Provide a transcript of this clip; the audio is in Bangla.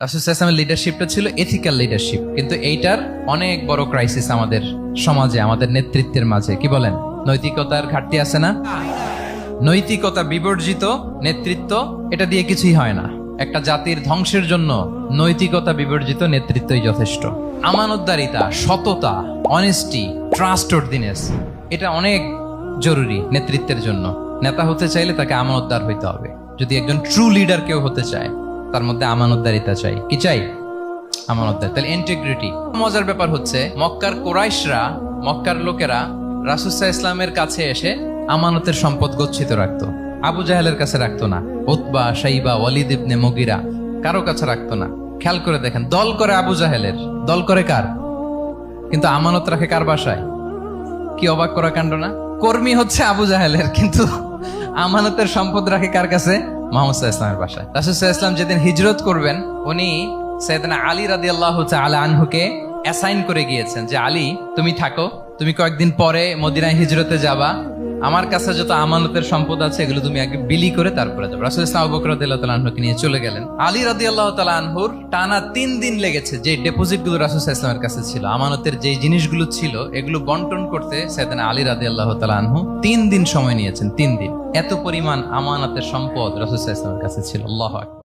রাসূল সাল্লাল্লাহু আলাইহি ওয়াসাল্লামের লিডারশিপটা ছিল এথিক্যাল লিডারশিপ, কিন্তু এইটার অনেক বড় ক্রাইসিস আমাদের সমাজে, আমাদের নেতৃত্বের মাঝে। কি বলেন? নৈতিকতার ঘাটতি আছে না? নৈতিকতা বিবর্জিত নেতৃত্ব, এটা দিয়ে কিছুই হয় না। একটা জাতির ধ্বংসের জন্য নৈতিকতা বিবর্জিত নেতৃত্বই যথেষ্ট। আমানতদারিতা, সততা, অনেস্টি, ট্রাস্টওয়ার্দিনেস, এটা অনেক জরুরি নেতৃত্বের জন্য। নেতা হতে চাইলে তাকে আমানতদার হইতে হবে। যদি একজন ট্রু লিডার কেউ হতে চায়, তার মধ্যে আমানতদারিতা চাই। কি চাই? আমানতদার, তাহলে ইন্টিগ্রিটি। মজার ব্যাপার হচ্ছে, মক্কার কুরাইশরা, মক্কার লোকেরা রাসূল সাল্লাল্লাহু আলাইহি ওয়াসাল্লামের কাছে এসে আমানতের সম্পদ গচ্ছিত রাখতো। আবু জাহেলের কাছে রাখতো না, উতবা, শাইবা, ওয়ালিদ ইবনে মুগিরা, কারো কাছে রাখতো না। খেয়াল করে দেখেন, দল করে আবু জাহেলের, দল করে কার? কিন্তু আমানত রাখে কার বাসায়? কি অবাক করা কাণ্ড না? কর্মী হচ্ছে আবু জাহেলের, কিন্তু আমানতের সম্পদ রাখে কার কাছে? মুহাম্মদ সাল্লাল্লাহু আলাইহি ওয়াসাল্লামের বাসায়। রাসূল সাল্লাল্লাহু আলাইহি ওয়াসাল্লাম যেদিন হিজরত করবেন, উনি সাইয়েদনা আলী রাদিয়াল্লাহু তাআলা আনহুকে অ্যাসাইন করে গিয়েছেন যে, আলী তুমি থাকো, তুমি কয়েকদিন পরে মদিনায় হিজরতে যাবা, আমার কাছে যত আমানতের সম্পদ আছে এগুলো তুমি আগে বিলি করে তারপরে যাবে। রাসূল সাল্লাল্লাহু আবু বকর রাদিয়াল্লাহু তাআলা আনহুকে নিয়ে চলে গেলেন। আলী রাদিয়াল্লাহু তাআলা আনহুর টানা 3 দিন লেগেছে যে ডিপোজিট গুলো রাসূল সাল্লাল্লাহু আলাইহি ওয়াসাল্লামের কাছে ছিল, আমানতের যে জিনিসগুলো ছিল, এগুলো বন্টন করতে সাইয়েদনা আলী রাদিয়াল্লাহু তাআলা আনহু 3 দিন সময় নিয়েছেন। 3 দিন। এত পরিমাণ আমানতের সম্পদ রাসূল সাল্লাল্লাহু আলাইহি ওয়াসাল্লামের কাছে ছিল। আল্লাহু আকবার।